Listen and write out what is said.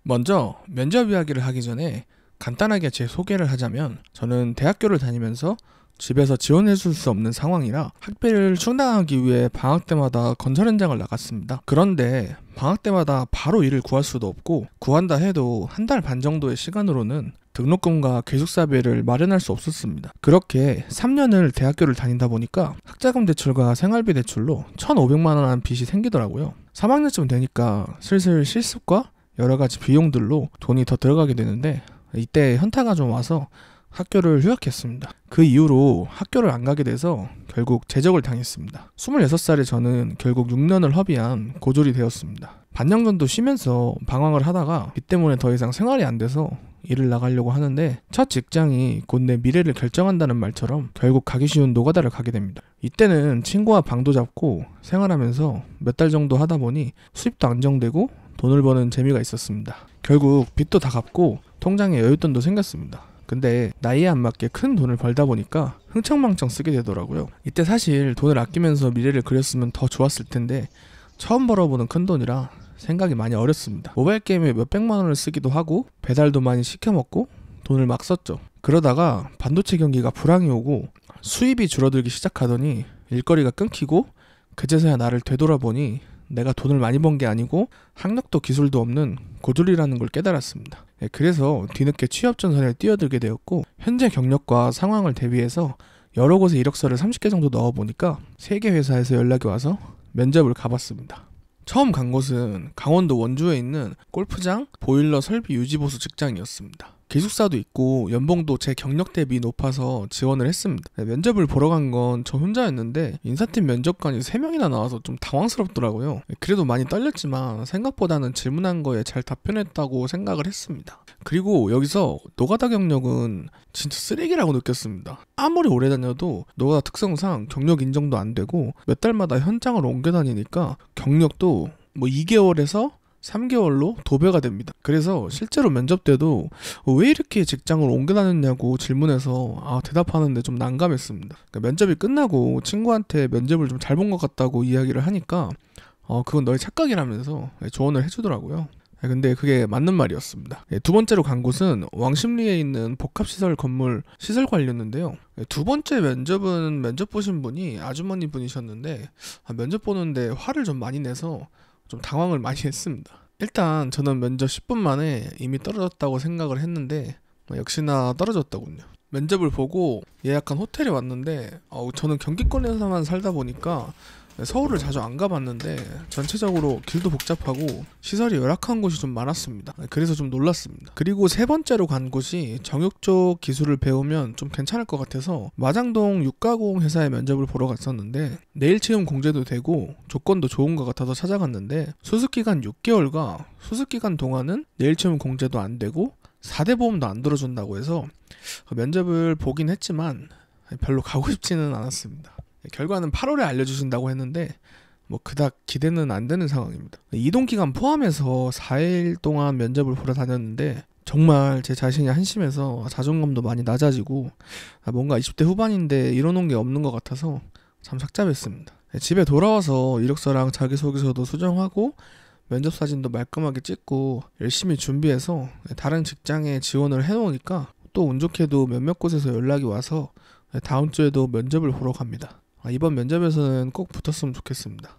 먼저 면접 이야기를 하기 전에 간단하게 제 소개를 하자면, 저는 대학교를 다니면서 집에서 지원해 줄 수 없는 상황이라 학비를 충당하기 위해 방학 때마다 건설 현장을 나갔습니다. 그런데 방학 때마다 바로 일을 구할 수도 없고, 구한다 해도 한 달 반 정도의 시간으로는 등록금과 기숙사비를 마련할 수 없었습니다. 그렇게 3년을 대학교를 다니다 보니까 학자금 대출과 생활비 대출로 1,500만 원 한 빚이 생기더라고요. 3학년쯤 되니까 슬슬 실습과 여러 가지 비용들로 돈이 더 들어가게 되는데, 이때 현타가 좀 와서 학교를 휴학했습니다. 그 이후로 학교를 안 가게 돼서 결국 제적을 당했습니다. 26살에 저는 결국 6년을 허비한 고졸이 되었습니다. 반년 정도 쉬면서 방황을 하다가 빚 때문에 더 이상 생활이 안 돼서 일을 나가려고 하는데, 첫 직장이 곧 내 미래를 결정한다는 말처럼 결국 가기 쉬운 노가다를 가게 됩니다. 이때는 친구와 방도 잡고 생활하면서 몇 달 정도 하다 보니 수입도 안정되고 돈을 버는 재미가 있었습니다. 결국 빚도 다 갚고 통장에 여윳돈도 생겼습니다. 근데 나이에 안 맞게 큰 돈을 벌다 보니까 흥청망청 쓰게 되더라고요. 이때 사실 돈을 아끼면서 미래를 그렸으면 더 좋았을 텐데, 처음 벌어보는 큰 돈이라 생각이 많이 어렵습니다. 모바일 게임에 몇백만 원을 쓰기도 하고 배달도 많이 시켜먹고 돈을 막 썼죠. 그러다가 반도체 경기가 불황이 오고 수입이 줄어들기 시작하더니 일거리가 끊기고, 그제서야 나를 되돌아보니 내가 돈을 많이 번 게 아니고 학력도 기술도 없는 고졸이라는 걸 깨달았습니다. 그래서 뒤늦게 취업전선에 뛰어들게 되었고, 현재 경력과 상황을 대비해서 여러 곳에 이력서를 30개 정도 넣어보니까 3개 회사에서 연락이 와서 면접을 가봤습니다. 처음 간 곳은 강원도 원주에 있는 골프장 보일러 설비 유지보수 직장이었습니다. 기숙사도 있고 연봉도 제 경력 대비 높아서 지원을 했습니다. 면접을 보러 간 건 저 혼자였는데 인사팀 면접관이 3명이나 나와서 좀 당황스럽더라고요. 그래도 많이 떨렸지만 생각보다는 질문한 거에 잘 답변했다고 생각을 했습니다. 그리고 여기서 노가다 경력은 진짜 쓰레기라고 느꼈습니다. 아무리 오래 다녀도 노가다 특성상 경력 인정도 안 되고 몇 달마다 현장을 옮겨 다니니까 경력도 2개월에서 3개월로 도배가 됩니다. 그래서 실제로 면접 때도 왜 이렇게 직장을 옮겨 다녔냐고 질문해서 대답하는데 좀 난감했습니다. 그러니까 면접이 끝나고 친구한테 면접을 좀 잘 본 것 같다고 이야기를 하니까 그건 너의 착각이라면서 조언을 해주더라고요. 근데 그게 맞는 말이었습니다. 두 번째로 간 곳은 왕십리에 있는 복합시설 건물 시설관리였는데요. 두 번째 면접은 면접 보신 분이 아주머니 분이셨는데, 면접 보는데 화를 좀 많이 내서 좀 당황을 많이 했습니다. 일단 저는 면접 10분 만에 이미 떨어졌다고 생각을 했는데 역시나 떨어졌더군요. 면접을 보고 예약한 호텔에 왔는데 저는 경기권에서만 살다 보니까 서울을 자주 안 가봤는데 전체적으로 길도 복잡하고 시설이 열악한 곳이 좀 많았습니다. 그래서 좀 놀랐습니다. 그리고 세 번째로 간 곳이 정육 쪽 기술을 배우면 좀 괜찮을 것 같아서 마장동 육가공 회사에 면접을 보러 갔었는데, 내일 채용 공제도 되고 조건도 좋은 것 같아서 찾아갔는데, 수습기간 6개월과 수습기간 동안은 내일 채용 공제도 안 되고 4대 보험도 안 들어준다고 해서 면접을 보긴 했지만 별로 가고 싶지는 않았습니다. 결과는 8월에 알려주신다고 했는데 그닥 기대는 안 되는 상황입니다. 이동기간 포함해서 4일 동안 면접을 보러 다녔는데 정말 제 자신이 한심해서 자존감도 많이 낮아지고, 뭔가 20대 후반인데 이뤄놓은 게 없는 것 같아서 참 착잡했습니다. 집에 돌아와서 이력서랑 자기소개서도 수정하고 면접 사진도 말끔하게 찍고 열심히 준비해서 다른 직장에 지원을 해놓으니까 또 운 좋게도 몇몇 곳에서 연락이 와서 다음 주에도 면접을 보러 갑니다. 이번 면접에서는 꼭 붙었으면 좋겠습니다.